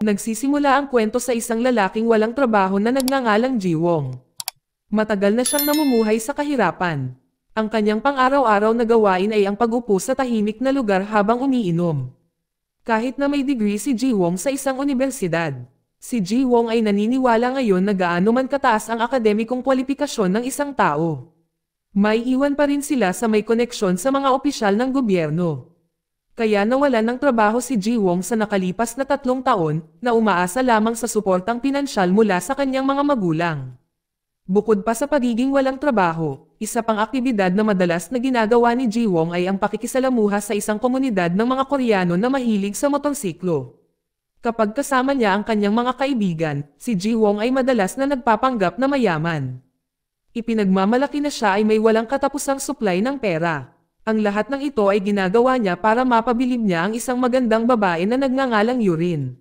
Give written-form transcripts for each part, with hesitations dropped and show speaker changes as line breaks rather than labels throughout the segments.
Nagsisimula ang kwento sa isang lalaking walang trabaho na nagngangalang Jiwong. Matagal na siyang namumuhay sa kahirapan. Ang kanyang pang-araw-araw na gawain ay ang pag-upo sa tahimik na lugar habang umiinom. Kahit na may degree si Jiwong sa isang unibersidad, si Jiwong ay naniniwala ngayon na gaano man kataas ang akademikong kwalifikasyon ng isang tao, may iwan pa rin sila sa may koneksyon sa mga opisyal ng gobyerno. Kaya nawalan ng trabaho si Jiwong sa nakalipas na 3 taon, na umaasa lamang sa suportang pinansyal mula sa kanyang mga magulang. Bukod pa sa pagiging walang trabaho, isa pang aktibidad na madalas na ginagawa ni Jiwong ay ang pakikisalamuha sa isang komunidad ng mga Koreano na mahilig sa motorsiklo. Kapag kasama niya ang kanyang mga kaibigan, si Jiwong ay madalas na nagpapanggap na mayaman. Ipinagmamalaki na siya ay may walang katapusang supply ng pera. Ang lahat ng ito ay ginagawa niya para mapabilib niya ang isang magandang babae na nagngangalang Yurin.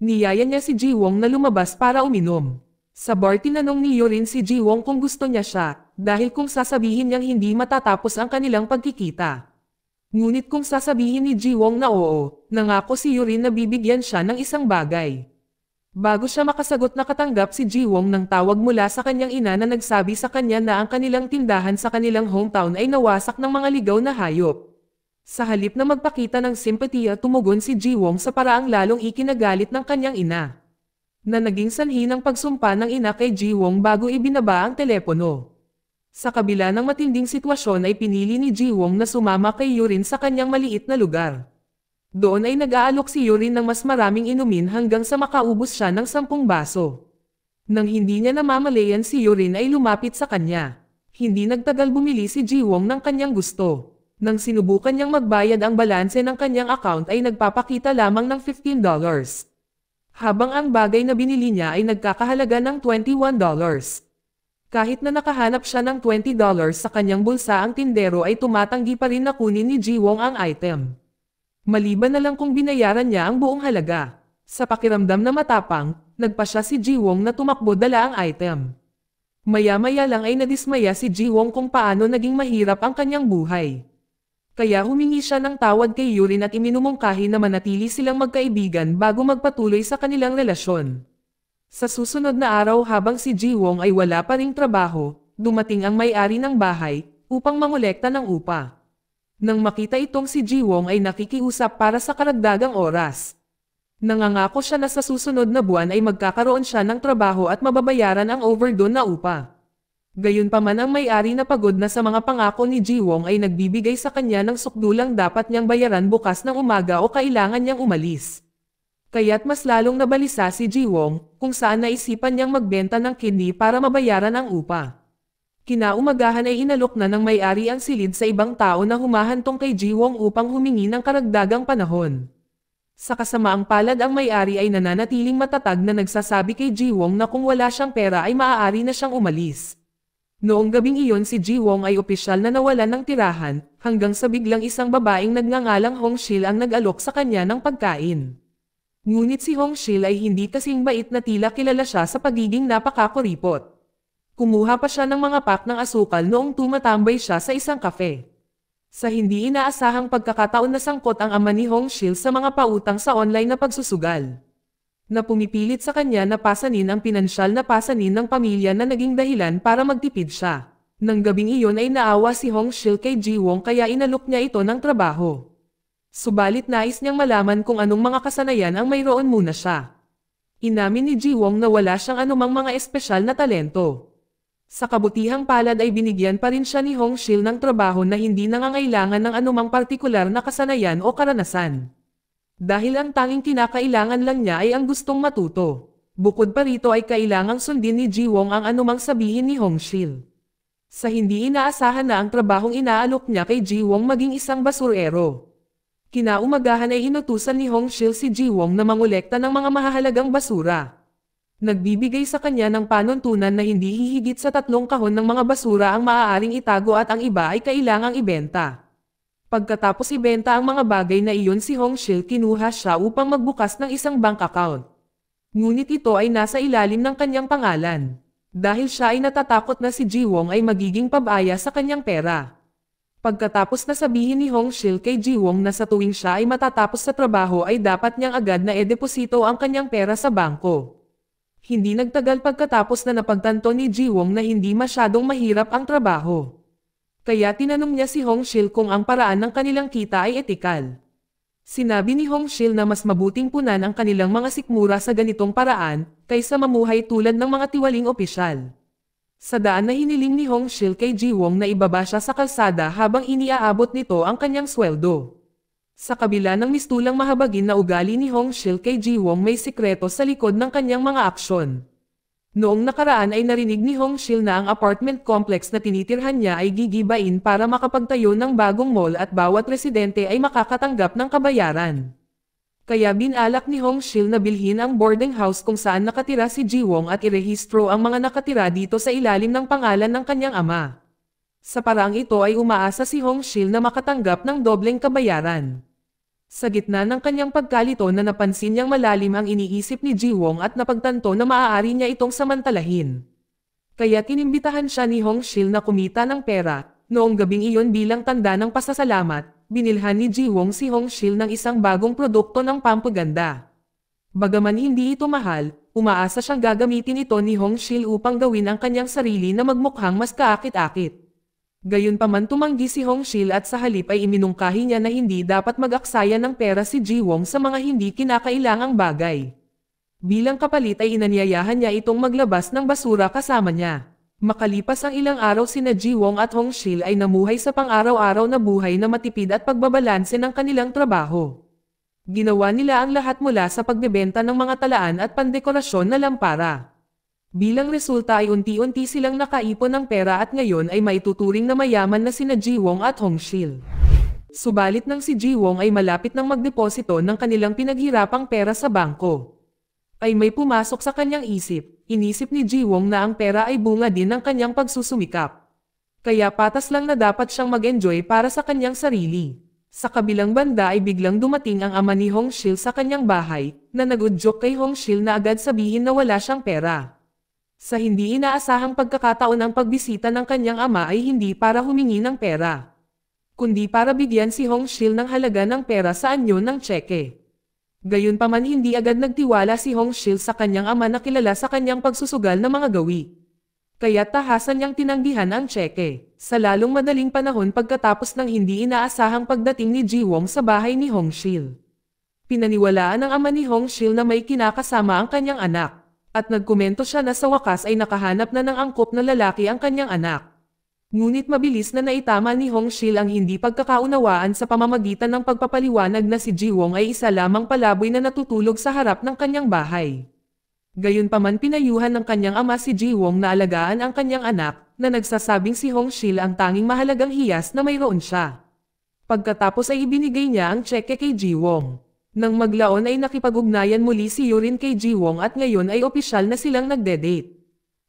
Niyaya niya si Jiwong na lumabas para uminom. Sa bar tinanong ni Yurin si Jiwong kung gusto niya siya, dahil kung sasabihin niyang hindi matatapos ang kanilang pagkikita. Ngunit kung sasabihin ni Jiwong na oo, nangako si Yurin na bibigyan siya ng isang bagay. Bago siya makasagot nakatanggap si Jiwong ng tawag mula sa kanyang ina na nagsabi sa kanya na ang kanilang tindahan sa kanilang hometown ay nawasak ng mga ligaw na hayop. Sa halip na magpakita ng simpatiya tumugon si Jiwong sa paraang lalong ikinagalit ng kanyang ina, na naging sanhi ng pagsumpa ng ina kay Jiwong bago ibinaba ang telepono. Sa kabila ng matinding sitwasyon ay pinili ni Jiwong na sumama kay Yurin sa kanyang maliit na lugar. Doon ay nag-aalok si Yurin ng mas maraming inumin hanggang sa makaubos siya ng 10 baso. Nang hindi niya namamalayan si Yurin ay lumapit sa kanya. Hindi nagtagal bumili si Jiwong ng kanyang gusto. Nang sinubukan niyang magbayad ang balanse ng kanyang account ay nagpapakita lamang ng $15. Habang ang bagay na binili niya ay nagkakahalaga ng $21. Kahit na nakahanap siya ng $20 sa kanyang bulsa ang tindero ay tumatanggi pa rin na kunin ni Jiwong ang item. Maliban na lang kung binayaran niya ang buong halaga. Sa pakiramdam na matapang, nagpa siya si Jiwong na tumakbo dala ang item. Maya-maya lang ay nadismaya si Jiwong kung paano naging mahirap ang kanyang buhay. Kaya humingi siya ng tawad kay Yurin at iminumungkahi na manatili silang magkaibigan bago magpatuloy sa kanilang relasyon. Sa susunod na araw habang si Jiwong ay wala pa ring trabaho, dumating ang may-ari ng bahay upang mangolekta ng upa. Nang makita itong si Jiwong ay nakikiusap para sa karagdagang oras. Nangangako siya na sa susunod na buwan ay magkakaroon siya ng trabaho at mababayaran ang overdone na upa. Gayunpaman ang may-ari na pagod na sa mga pangako ni Jiwong ay nagbibigay sa kanya ng sukdulang dapat niyang bayaran bukas ng umaga o kailangan niyang umalis. Kaya't mas lalong nabalisa si Jiwong kung saan naisipan niyang magbenta ng kidney para mabayaran ang upa. Kinaumagahan ay inalok na ng may-ari ang silid sa ibang tao na humahantong kay Jiwong upang humingi ng karagdagang panahon. Sa kasamaang palad ang may-ari ay nananatiling matatag na nagsasabi kay Jiwong na kung wala siyang pera ay maaari na siyang umalis. Noong gabing iyon si Jiwong ay opisyal na nawalan ng tirahan, hanggang sa biglang isang babaeng nagngangalang Hongshil ang nag-alok sa kanya ng pagkain. Ngunit si Hongshil ay hindi kasing bait na tila kilala siya sa pagiging napakakuripot. Kumuha pa siya ng mga pack ng asukal noong tumatambay siya sa isang kafe. Sa hindi inaasahang pagkakataon na sangkot ang ama ni Hongshil sa mga pautang sa online na pagsusugal, na pumipilit sa kanya na pasanin ang pinansyal na pasanin ng pamilya na naging dahilan para magtipid siya. Nang gabing iyon ay naawa si Hongshil kay Jiwong kaya inalok niya ito ng trabaho. Subalit nais niyang malaman kung anong mga kasanayan ang mayroon muna siya. Inamin ni Jiwong na wala siyang anumang mga espesyal na talento. Sa kabutihang palad ay binigyan pa rin siya ni Hongshil ng trabaho na hindi nangangailangan ng anumang partikular na kasanayan o karanasan. Dahil ang tanging kinakailangan lang niya ay ang gustong matuto. Bukod pa rito ay kailangang sundin ni Jiwong ang anumang sabihin ni Hongshil. Sa hindi inaasahan na ang trabahong inaalok niya kay Jiwong maging isang basurero. Kinaumagahan ay inutusan ni Hongshil si Jiwong na mangolekta ng mga mahahalagang basura. Nagbibigay sa kanya ng panuntunan na hindi hihigit sa 3 kahon ng mga basura ang maaaring itago at ang iba ay kailangang ibenta. Pagkatapos ibenta ang mga bagay na iyon si Hongshil kinuha siya upang magbukas ng isang bank account. Ngunit ito ay nasa ilalim ng kanyang pangalan. Dahil siya ay natatakot na si Jiwong ay magiging pabaya sa kanyang pera. Pagkatapos na sabihin ni Hong Shil kay Jiwong na sa tuwing siya ay matatapos sa trabaho ay dapat niyang agad na e-deposito ang kanyang pera sa bangko. Hindi nagtagal pagkatapos na napagtanto ni Jiwong na hindi masyadong mahirap ang trabaho. Kaya tinanong niya si Hong Shil kung ang paraan ng kanilang kita ay etikal. Sinabi ni Hong Shil na mas mabuting punan ang kanilang mga sikmura sa ganitong paraan, kaysa mamuhay tulad ng mga tiwaling opisyal. Sa daan na hiniling ni Hong Shil kay Jiwong na ibaba siya sa kalsada habang iniaabot nito ang kanyang sweldo. Sa kabila ng mistulang mahabagin na ugali ni Hong Shil kay Jiwong may sikreto sa likod ng kanyang mga aksyon. Noong nakaraan ay narinig ni Hong Shil na ang apartment complex na tinitirhan niya ay gigibain para makapagtayo ng bagong mall at bawat residente ay makakatanggap ng kabayaran. Kaya binalak ni Hong Shil na bilhin ang boarding house kung saan nakatira si Jiwong at irehistro ang mga nakatira dito sa ilalim ng pangalan ng kanyang ama. Sa paraang ito ay umaasa si Hong Shil na makatanggap ng dobleng kabayaran. Sa gitna ng kanyang pagkalito na napansin niyang malalim ang iniisip ni Jiwong at napagtanto na maaari niya itong samantalahin. Kaya tinimbitahan siya ni Hong Shil na kumita ng pera. Noong gabing iyon bilang tanda ng pasasalamat, binilhan ni Jiwong si Hong Shil ng isang bagong produkto ng pampaganda. Bagaman hindi ito mahal, umaasa siyang gagamitin ito ni Hong Shil upang gawin ang kanyang sarili na magmukhang mas kaakit-akit. Gayunpaman tumanggi si Hong Shil at sa halip ay iminungkahi niya na hindi dapat mag-aksaya ng pera si Jiwong sa mga hindi kinakailangang bagay. Bilang kapalit ay inanyayahan niya itong maglabas ng basura kasama niya. Makalipas ang ilang araw sina Jiwong at Hong Shil ay namuhay sa pang-araw-araw na buhay na matipid at pagbabalanse ng kanilang trabaho. Ginawa nila ang lahat mula sa pagbebenta ng mga talaan at pandekorasyon na lampara. Bilang resulta ay unti-unti silang nakaipon ng pera at ngayon ay maituturing na mayaman na sina Jiwong at Hong Shil. Subalit nang si Jiwong ay malapit ng magdeposito ng kanilang pinaghirapang pera sa bangko, ay may pumasok sa kanyang isip. Inisip ni Jiwong na ang pera ay bunga din ng kanyang pagsusumikap. Kaya patas lang na dapat siyang mag-enjoy para sa kanyang sarili. Sa kabilang banda ay biglang dumating ang ama ni Hong Shil sa kanyang bahay, na nag-udyok kay Hong Shil na agad sabihin na wala siyang pera. Sa hindi inaasahang pagkakataon ang pagbisita ng kanyang ama ay hindi para humingi ng pera, kundi para bigyan si Hong Shil ng halaga ng pera sa anyo ng tseke. Gayunpaman hindi agad nagtiwala si Hong Shil sa kanyang ama na kilala sa kanyang pagsusugal ng mga gawi. Kaya tahasan niyang tinanggihan ang tseke. Sa lalong madaling panahon pagkatapos ng hindi inaasahang pagdating ni Jiwong sa bahay ni Hong Shil, pinaniwalaan ng ama ni Hong Shil na may kinakasama ang kanyang anak. At nagkomento siya na sa wakas ay nakahanap na ng angkop na lalaki ang kanyang anak. Ngunit mabilis na naitama ni Hong Shil ang hindi pagkakaunawaan sa pamamagitan ng pagpapaliwanag na si Jiwong ay isa lamang palaboy na natutulog sa harap ng kanyang bahay. Gayunpaman pinayuhan ng kanyang ama si Jiwong na alagaan ang kanyang anak, na nagsasabing si Hong Shil ang tanging mahalagang hiyas na mayroon siya. Pagkatapos ay ibinigay niya ang tseke kay Jiwong. Nang maglaon ay nakipag-ugnayan muli si Yurin kay Jiwong at ngayon ay opisyal na silang nagde-date.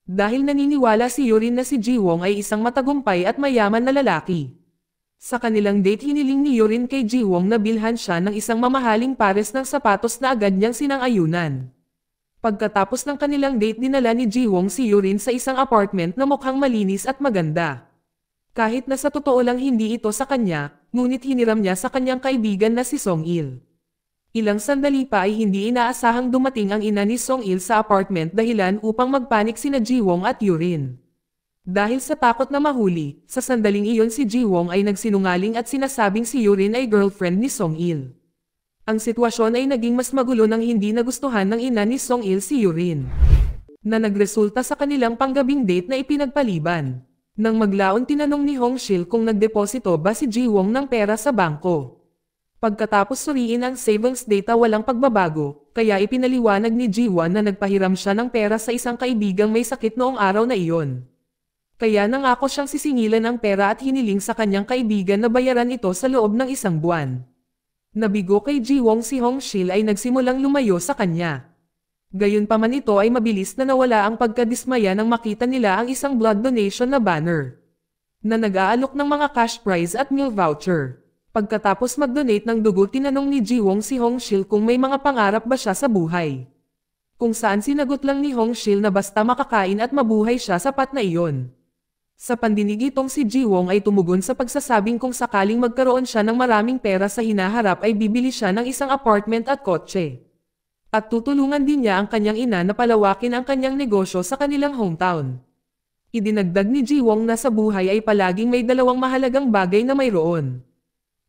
Dahil naniniwala si Yurin na si Jiwong ay isang matagumpay at mayaman na lalaki. Sa kanilang date hiniling ni Yurin kay Jiwong na bilhan siya ng isang mamahaling pares ng sapatos na agad niyang sinang-ayunan. Pagkatapos ng kanilang date dinala ni Jiwong si Yurin sa isang apartment na mukhang malinis at maganda. Kahit na sa totoo lang hindi ito sa kanya, ngunit hiniram niya sa kanyang kaibigan na si Song-il. Ilang sandali pa ay hindi inaasahang dumating ang ina ni Song-il sa apartment dahilan upang magpanik sina Jiwong at Yurin. Dahil sa takot na mahuli, sa sandaling iyon si Jiwong ay nagsinungaling at sinasabing si Yurin ay girlfriend ni Song-il. Ang sitwasyon ay naging mas magulo nang hindi nagustuhan ng ina ni Song-il si Yurin, na nagresulta sa kanilang panggabing date na ipinagpaliban. Nang maglaon tinanong ni Hong Shil kung nagdeposito ba si Jiwong ng pera sa bangko. Pagkatapos suriin ang savings data walang pagbabago, kaya ipinaliwanag ni Jiwon na nagpahiram siya ng pera sa isang kaibigang may sakit noong araw na iyon. Kaya nangako siyang sisingilan ang pera at hiniling sa kanyang kaibigan na bayaran ito sa loob ng 1 buwan. Nabigo kay Jiwong si Hong Shil ay nagsimulang lumayo sa kanya. Gayunpaman ito ay mabilis na nawala ang pagkadismaya nang makita nila ang isang blood donation na banner, na nag-aalok ng mga cash prize at meal voucher. Pagkatapos mag-donate ng dugo tinanong ni Jiwong si Hong Shil kung may mga pangarap ba siya sa buhay. Kung saan sinagot lang ni Hong Shil na basta makakain at mabuhay siya sapat na iyon. Sa pandinig itong si Jiwong ay tumugon sa pagsasabing kung sakaling magkaroon siya ng maraming pera sa hinaharap ay bibili siya ng isang apartment at kotse. At tutulungan din niya ang kanyang ina na palawakin ang kanyang negosyo sa kanilang hometown. Idinagdag ni Jiwong na sa buhay ay palaging may dalawang mahalagang bagay na mayroon.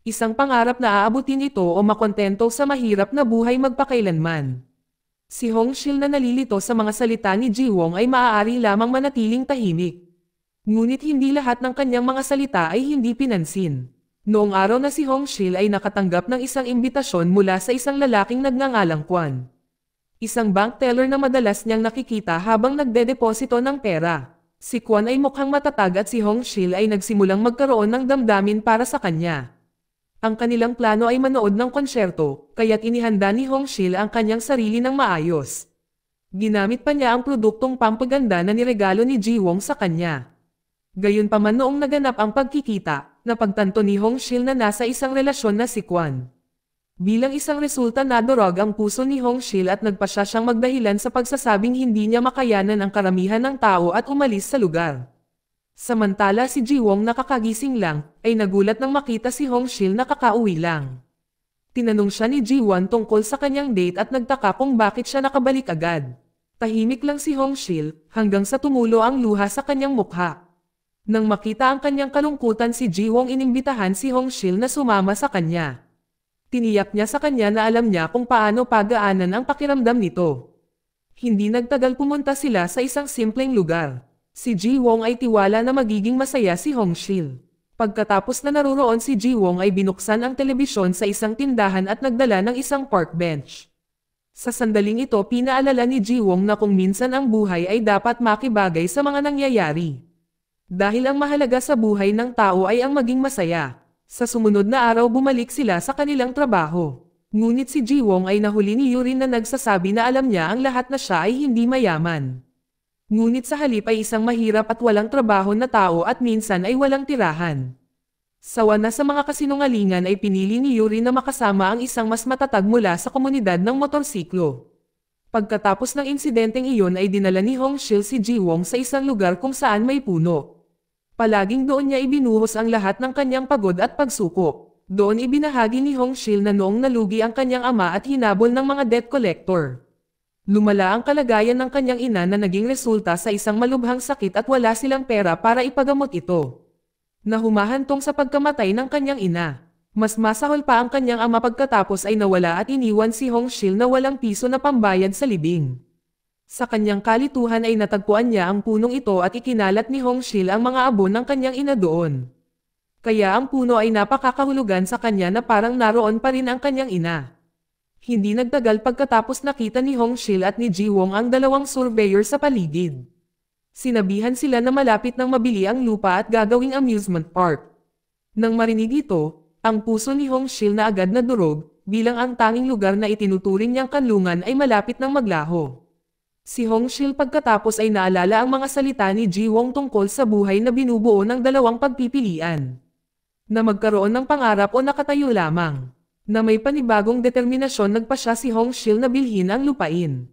Isang pangarap na aabutin ito o makontento sa mahirap na buhay magpakailanman. Si Hongshil na nalilito sa mga salita ni Jiwong ay maaari lamang manatiling tahimik. Ngunit hindi lahat ng kanyang mga salita ay hindi pinansin. Noong araw na si Hongshil ay nakatanggap ng isang imbitasyon mula sa isang lalaking nagngangalang Kwan. Isang bank teller na madalas niyang nakikita habang nagdedeposito ng pera. Si Kwan ay mukhang matatag at si Hongshil ay nagsimulang magkaroon ng damdamin para sa kanya. Ang kanilang plano ay manood ng konsyerto, kaya't inihanda ni Hongshil ang kanyang sarili ng maayos. Ginamit pa niya ang produktong pampaganda na niregalo ni Jiwong sa kanya. Gayunpaman noong naganap ang pagkikita, napagtanto ni Hongshil na nasa isang relasyon na si Kwan. Bilang isang resulta nadurog ang puso ni Hongshil at nagpasya siyang magdahilan sa pagsasabing hindi niya makayanan ang karamihan ng tao at umalis sa lugar. Samantala si Jiwong na kakagising lang, ay nagulat nang makita si Hongshil na kakauwi lang. Tinanong siya ni Jiwon tungkol sa kanyang date at nagtaka kung bakit siya nakabalik agad. Tahimik lang si Hongshil, hanggang sa tumulo ang luha sa kanyang mukha. Nang makita ang kanyang kalungkutan si Jiwong inimbitahan si Hongshil na sumama sa kanya. Tiniyak niya sa kanya na alam niya kung paano pagaanan ang pakiramdam nito. Hindi nagtagal pumunta sila sa isang simpleng lugar. Si Jiwong ay tiwala na magiging masaya si Hongshil. Pagkatapos na naruroon si Jiwong ay binuksan ang telebisyon sa isang tindahan at nagdala ng isang park bench. Sa sandaling ito pinaalala ni Jiwong na kung minsan ang buhay ay dapat makibagay sa mga nangyayari. Dahil ang mahalaga sa buhay ng tao ay ang maging masaya. Sa sumunod na araw bumalik sila sa kanilang trabaho. Ngunit si Jiwong ay nahuli ni Yurin na nagsasabi na alam niya ang lahat na siya ay hindi mayaman. Ngunit sa halip ay isang mahirap at walang trabaho na tao at minsan ay walang tirahan. Sawa na sa mga kasinungalingan ay pinili ni Yurin na makasama ang isang mas matatag mula sa komunidad ng motorsiklo. Pagkatapos ng insidenteng iyon ay dinala ni Hongshil si Jiwong sa isang lugar kung saan may puno. Palaging doon niya ibinuhos ang lahat ng kanyang pagod at pagsuko. Doon ibinahagi ni Hongshil na noong nalugi ang kanyang ama at hinabol ng mga debt collector. Lumala ang kalagayan ng kanyang ina na naging resulta sa isang malubhang sakit at wala silang pera para ipagamot ito. Na humahantong sa pagkamatay ng kanyang ina. Mas masahol pa ang kanyang ama pagkatapos ay nawala at iniwan si Hongshil na walang piso na pambayad sa libing. Sa kanyang kalituhan ay natagpuan niya ang punong ito at ikinalat ni Hongshil ang mga abo ng kanyang ina doon. Kaya ang puno ay napakakahulugan sa kanya na parang naroon pa rin ang kanyang ina. Hindi nagtagal pagkatapos nakita ni Hongshil at ni Jiwong ang dalawang surveyor sa paligid. Sinabihan sila na malapit nang mabili ang lupa at gagawing amusement park. Nang marinig ito, ang puso ni Hongshil na agad na durog, bilang ang tanging lugar na itinuturing niyang kanlungan ay malapit nang maglaho. Si Hongshil pagkatapos ay naalala ang mga salita ni Jiwong tungkol sa buhay na binubuo ng dalawang pagpipilian. Na magkaroon ng pangarap o nakatayo lamang. Na may panibagong determinasyon nagpasya si Hongshil na bilhin ang lupain.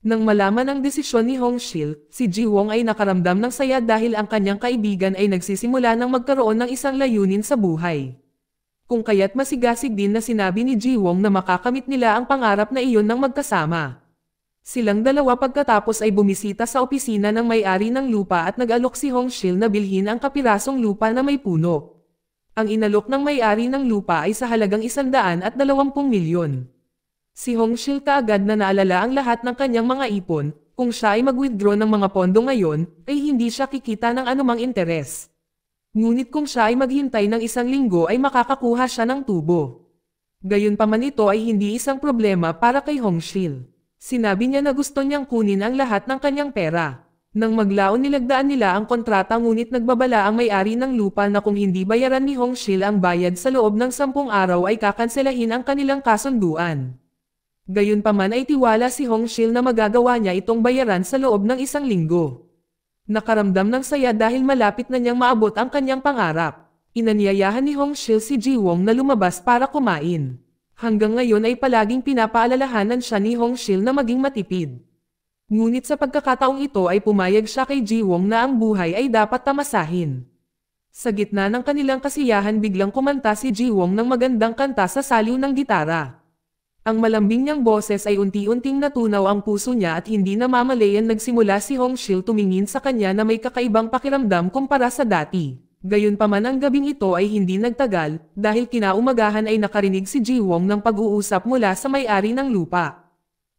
Nang malaman ang desisyon ni Hongshil, si Jiwong ay nakaramdam ng saya dahil ang kanyang kaibigan ay nagsisimula ng magkaroon ng isang layunin sa buhay. Kung kaya't masigasig din na sinabi ni Jiwong na makakamit nila ang pangarap na iyon ng magkasama. Silang dalawa pagkatapos ay bumisita sa opisina ng may-ari ng lupa at nag-alok si Hongshil na bilhin ang kapirasong lupa na may puno. Ang inalok ng may-ari ng lupa ay sa halagang 120 milyon. Si Hongshil kaagad na naalala ang lahat ng kanyang mga ipon, kung siya ay mag-withdraw ng mga pondo ngayon, ay hindi siya kikita ng anumang interes. Ngunit kung siya ay maghintay ng 1 linggo ay makakakuha siya ng tubo. Gayunpaman ito ay hindi isang problema para kay Hongshil. Sinabi niya na gusto niyang kunin ang lahat ng kanyang pera. Nang maglaon nilagdaan nila ang kontrata ngunit nagbabala ang may-ari ng lupa na kung hindi bayaran ni Hongshil ang bayad sa loob ng 10 araw ay kakanselahin ang kanilang kasunduan. Gayunpaman ay tiwala si Hongshil na magagawa niya itong bayaran sa loob ng 1 linggo. Nakaramdam ng saya dahil malapit na niyang maabot ang kanyang pangarap. Inanyayahan ni Hongshil si Jiwong na lumabas para kumain. Hanggang ngayon ay palaging pinapaalalahanan siya ni Hongshil na maging matipid. Ngunit sa pagkakataong ito ay pumayag siya kay Jiwong na ang buhay ay dapat tamasahin. Sa gitna ng kanilang kasiyahan biglang kumanta si Jiwong ng magandang kanta sa saliw ng gitara. Ang malambing niyang boses ay unti-unting natunaw ang puso niya at hindi na mamalayan nagsimula si Hongshil tumingin sa kanya na may kakaibang pakiramdam kumpara sa dati. Gayunpaman ang gabing ito ay hindi nagtagal, dahil kinaumagahan ay nakarinig si Jiwong ng pag-uusap mula sa may-ari ng lupa.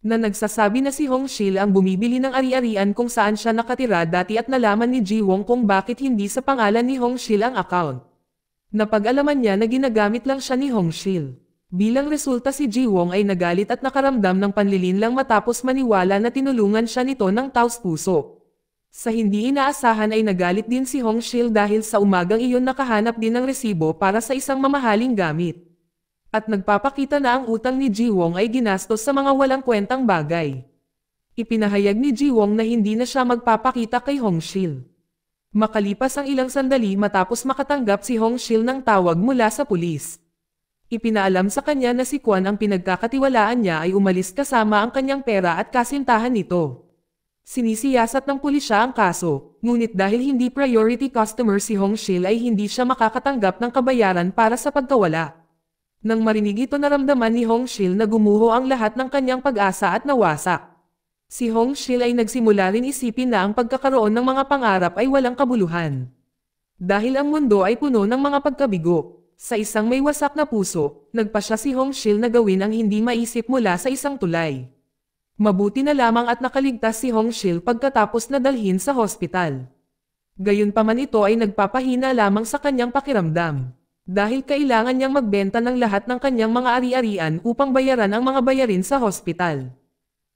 Na nagsasabi na si Hongshil ang bumibili ng ari-arian kung saan siya nakatira dati at nalaman ni Jiwong kung bakit hindi sa pangalan ni Hongshil ang account. Napag-alaman niya na ginagamit lang siya ni Hongshil. Bilang resulta si Jiwong ay nagalit at nakaramdam ng panlilinlang matapos maniwala na tinulungan siya nito ng taos-puso. Sa hindi inaasahan ay nagalit din si Hongshil dahil sa umagang iyon nakahanap din ng resibo para sa isang mamahaling gamit. At nagpapakita na ang utang ni Jiwong ay ginastos sa mga walang kwentang bagay. Ipinahayag ni Jiwong na hindi na siya magpapakita kay Hongshil. Makalipas ang ilang sandali matapos makatanggap si Hongshil ng tawag mula sa pulis. Ipinaalam sa kanya na si Kwan ang pinagkakatiwalaan niya ay umalis kasama ang kanyang pera at kasintahan nito. Sinisiyasat ng pulisya ang kaso, ngunit dahil hindi priority customer si Hongshil ay hindi siya makakatanggap ng kabayaran para sa pagkawala. Nang marinig ito naramdaman ni Hongshil na gumuho ang lahat ng kanyang pag-asa at nawasak. Si Hongshil ay nagsimula rin isipin na ang pagkakaroon ng mga pangarap ay walang kabuluhan. Dahil ang mundo ay puno ng mga pagkabigo, sa isang may wasak na puso, nagpasya si Hongshil na gawin ang hindi maisip mula sa isang tulay. Mabuti na lamang at nakaligtas si Hongshil pagkatapos na dalhin sa hospital. Gayunpaman ito ay nagpapahina lamang sa kanyang pakiramdam. Dahil kailangan niyang magbenta ng lahat ng kanyang mga ari-arian upang bayaran ang mga bayarin sa hospital.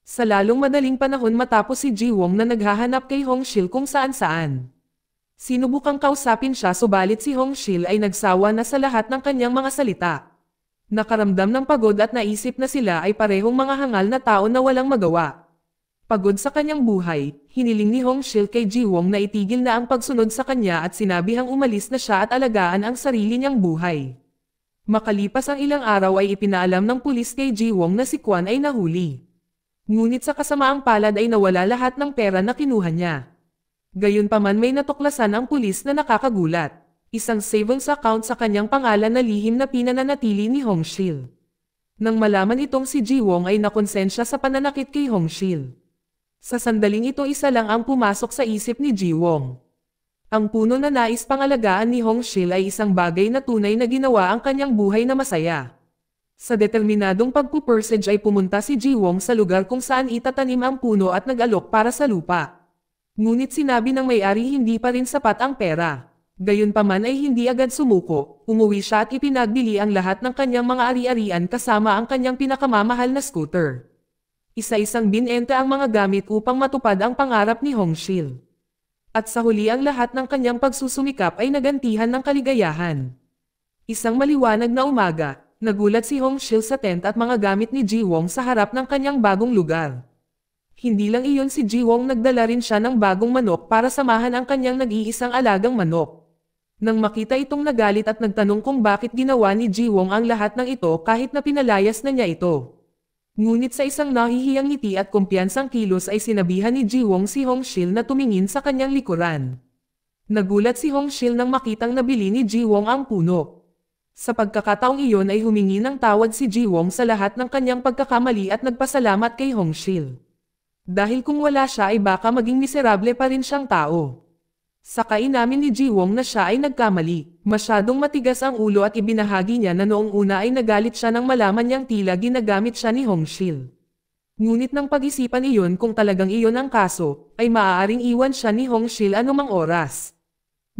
Sa lalong madaling panahon matapos si Jiwong na naghahanap kay Hongshil kung saan-saan. Sinubukang kausapin siya subalit si Hongshil ay nagsawa na sa lahat ng kanyang mga salita. Nakaramdam ng pagod at naisip na sila ay parehong mga hangal na tao na walang magawa. Pagod sa kanyang buhay, hiniling ni Hongshil kay Jiwong na itigil na ang pagsunod sa kanya at sinabihang umalis na siya at alagaan ang sarili niyang buhay. Makalipas ang ilang araw ay ipinaalam ng pulis kay Jiwong na si Kwan ay nahuli. Ngunit sa kasamaang palad ay nawala lahat ng pera na kinuha niya. Gayunpaman may natuklasan ang pulis na nakakagulat. Isang savings account sa kanyang pangalan na lihim na pinananatili ni Hongshil. Nang malaman itong si Jiwong ay nakonsensya sa pananakit kay Hongshil. Sa sandaling ito isa lang ang pumasok sa isip ni Jiwong. Ang puno na nais pangalagaan ni Hongshil ay isang bagay na tunay na ginawa ang kanyang buhay na masaya. Sa determinadong pagpupursige ay pumunta si Jiwong sa lugar kung saan itatanim ang puno at nag-alok para sa lupa. Ngunit sinabi ng may-ari hindi pa rin sapat ang pera. Gayunpaman ay hindi agad sumuko, umuwi siya at ipinagbili ang lahat ng kanyang mga ari-arian kasama ang kanyang pinakamamahal na scooter. Isa-isang binenta ang mga gamit upang matupad ang pangarap ni Hongshil. At sa huli ang lahat ng kanyang pagsusumikap ay nagantihan ng kaligayahan. Isang maliwanag na umaga, nagulat si Hongshil sa tent at mga gamit ni Jiwong sa harap ng kanyang bagong lugar. Hindi lang iyon si Jiwong nagdala rin siya ng bagong manok para samahan ang kanyang nag-iisang alagang manok. Nang makita itong nagalit at nagtanong kung bakit ginawa ni Jiwong ang lahat ng ito kahit na pinalayas na niya ito. Ngunit sa isang nahihiyang ngiti at kumpiyansang kilos ay sinabihan ni Jiwong si Hongshil na tumingin sa kanyang likuran. Nagulat si Hongshil nang makitang nabili ni Jiwong ang puno. Sa pagkakataong iyon ay humingi ng tawad si Jiwong sa lahat ng kanyang pagkakamali at nagpasalamat kay Hongshil. Dahil kung wala siya ay baka maging miserable pa rin siyang tao. Saka inamin ni Jiwong na siya ay nagkamali, masyadong matigas ang ulo at ibinahagi niya na noong una ay nagalit siya nang malaman niyang tila ginagamit siya ni Hongshil. Ngunit nang pag-isipan iyon kung talagang iyon ang kaso, ay maaaring iwan siya ni Hongshil anumang oras.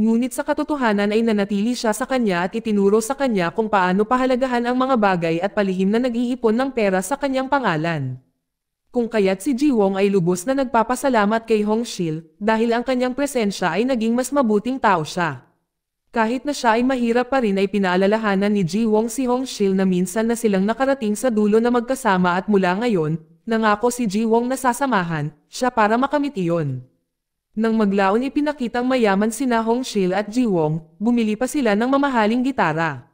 Ngunit sa katotohanan ay nanatili siya sa kanya at itinuro sa kanya kung paano pahalagahan ang mga bagay at palihim na nag-iipon ng pera sa kanyang pangalan. Kung kaya't si Jiwong ay lubos na nagpapasalamat kay Hongshil dahil ang kanyang presensya ay naging mas mabuting tao siya. Kahit na siya ay mahirap pa rin ay pinaalalahanan ni Jiwong si Hongshil na minsan na silang nakarating sa dulo na magkasama at mula ngayon, nangako si Jiwong na sasamahan siya para makamit iyon. Nang maglaon ipinakitang mayaman sina Hongshil at Jiwong, bumili pa sila ng mamahaling gitara.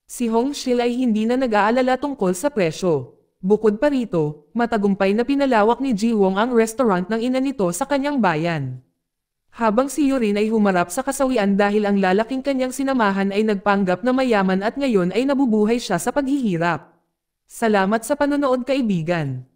Si Hongshil ay hindi na nag-aalala tungkol sa presyo. Bukod pa rito, matagumpay na pinalawak ni Jiwong ang restaurant ng ina nito sa kanyang bayan. Habang si Yurin ay humarap sa kasawian dahil ang lalaking kanyang sinamahan ay nagpanggap na mayaman at ngayon ay nabubuhay siya sa paghihirap. Salamat sa panonood kaibigan.